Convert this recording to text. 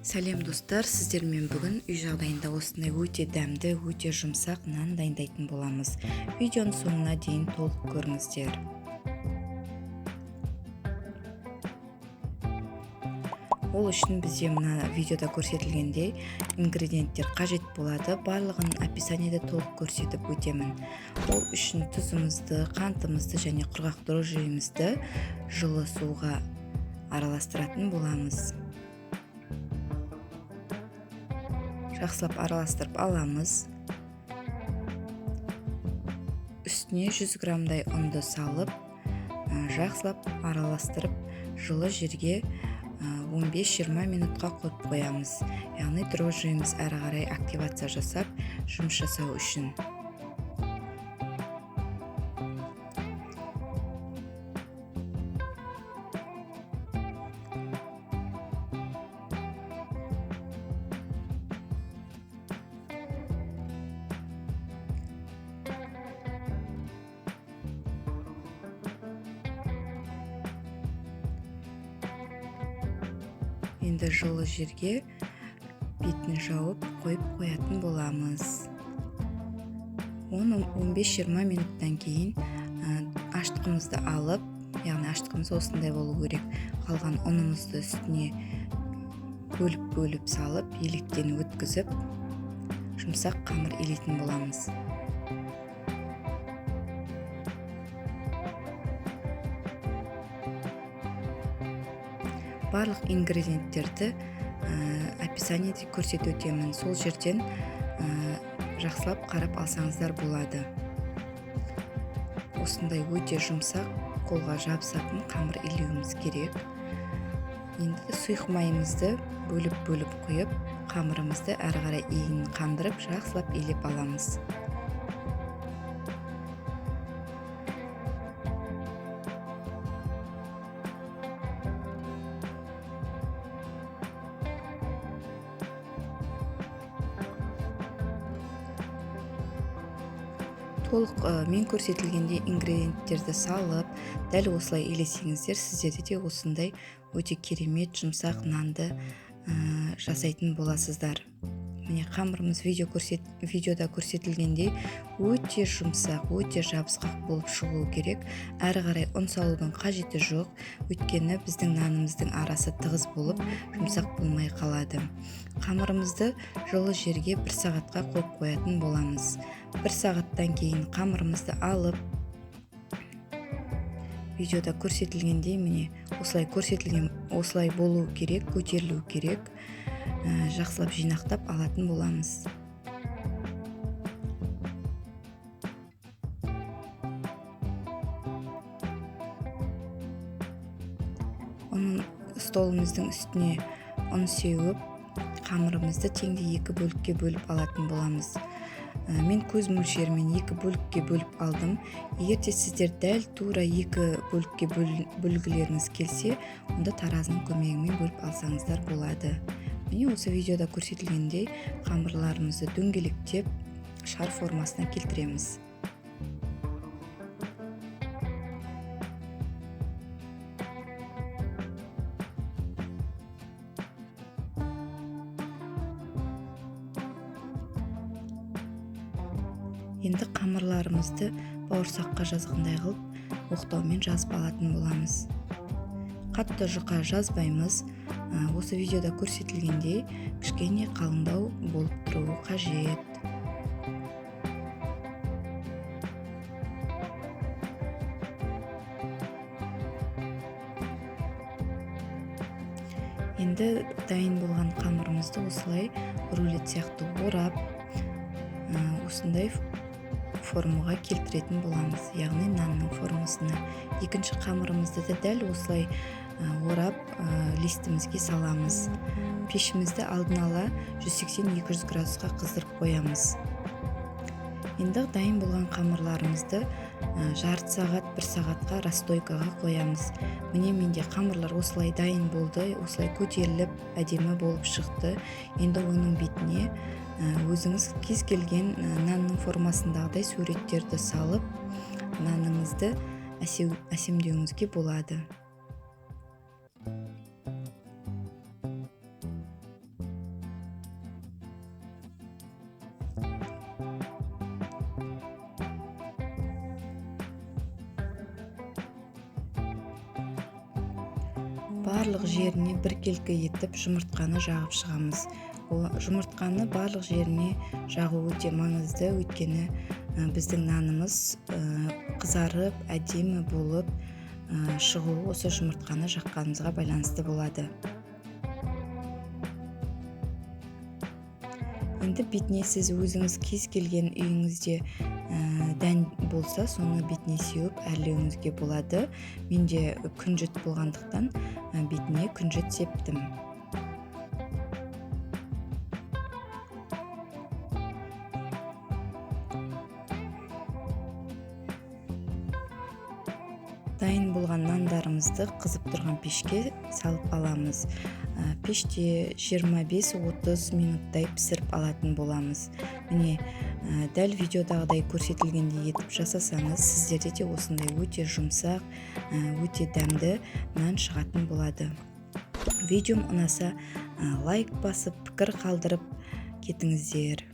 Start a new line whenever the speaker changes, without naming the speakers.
Сәлем достар, сіздермен бүгін үй жағдайында осындай өте дәмді, өте жұмсақ нан дайындайтын боламыз. Видеоның соңына дейін толық көріңіздер. Ол үшін бізде мына видеода көрсетілгендей ингредиенттер қажет болады. Барлығын описаниеде толық көрсетіп өтемін. Ол үшін тұзымызды, қантымызды және құрғақ дрожжиімізді жылы суға араластыратын боламыз. Жақсылап араластырып аламыз. Үстіне 100 граммдай ұнды салып, жақсылап араластырып, жылы жерге 15-20 минутқа қойып қоямыз. Яғни дрожжиіміз әрі қарай активация жасап, жұмыс жасау үшін. Енді жылы жерге бетін жауып қойып қоятын боламыз. 10-15-20 минуттан кейін аштығымызды алып, яғни аштығымыз осындай болу керек. Қалған ұнымызды үстіне бөліп салып, електен өткізіп, жұмсақ қамыр илейтін боламыз. Барлық ингредиенттерді описаниеде көрсетіп өтемін. Сол жерден жақсылап қарап алсаңыздар болады. Осындай өте жұмсақ, қолға жабысатын қамыр илеуіміз керек. Енді сұйық майымызды бөліп құйып, қамырымызды әрі қарай иінін қандырып, жақсылап илеп аламыз. Толық мен көрсетілгенде ингредиенттерді салып, дәл осылай елесеңіздер, сіздерде де осындай өте керемет жұмсақ нанды жасайтын боласыздар. Міне қамырымыз видеода көрсетілгендей өте жұмсақ, өте жабысқақ болып шығуы керек. Әрі қарай ұн салудың қажеті жоқ, өйткені біздің нанымыздың арасы тығыз болып, жұмсақ болмай қалады. Қамырымызды жылы жерге 1 сағатқа қойып қоятын боламыз. 1 сағаттан кейін қамырымызды алып, видеода көрсетілгендей міне осылай болу керек, көтерілу керек. Жақсылап жинақтап алатын боламыз. Столымыздың үстіне ұн сеуіп, қамырымызды теңде 2 бөлікке бөліп алатын боламыз. Мен көз мөлшерімен 2 бөлікке бөліп алдым. Егер де сіздер дәл тура 2 бөлікке бөлгілеріңіз келсе, онда таразының көмегімен бөліп алсаңыздар болады. Міне осы видеода көрсетілгендей қамырларымызды дөңгелектеп шар формасына келтіреміз. Енді қамырларымызды бауырсаққа жазғандай қылып, оқтаумен жазып алатын боламыз. Қатты жұқа жазбаймыз. Осы видеода көрсетілгендей кішкене қалыңдау болып тұруы қажет. Енді дайын болған қамырымызды осылай рулет сияқты орап, осындай формаға келтіретін боламыз, яғни нанның формасына. Екінші қамырымызды да дәл осылай орап листімізге саламыз. Пешімізді алдын ала 180-200 градусқа қыздырып қоямыз. Енді дайын болған қамырларымызды жарты сағат, 1 сағатқа расстойкаға қоямыз. Міне менде қамырлар осылай дайын болды, осылай көтеріліп, әдемі болып шықты. Енді оның бетіне өзіңіз кез келген нанның формасындағыдай суреттерді салып, наныңызды әсемдеуіңізге болады. барлық жеріне біркелкі етіп жұмыртқаны жағып шығамыз. Жұмыртқаны барлық жеріне жағу өте маңызды, өйткені біздің нанымыз қызарып, әдемі болып шығуы осы жұмыртқаны жаққанымызға байланысты болады. Енді бетіне сіз өзіңіз кез келген үйіңізде дән болса, соны бетіне сеуіп әрлеуіңізге болады. Менде күнжіт болғандықтан бетіне күнжіт септім. Дайын болған нандарымызды қызып тұрған пешке салып аламыз. Пеште 25-30 минуттай пісіріп алатын боламыз. Міне, дәл видеодағыдай көрсетілгендей етіп жасасаңыз, сіздерде де осындай өте жұмсақ, өте дәмді нан шығатын болады. Видеом ұнаса, лайк басып, пікір қалдырып кетіңіздер.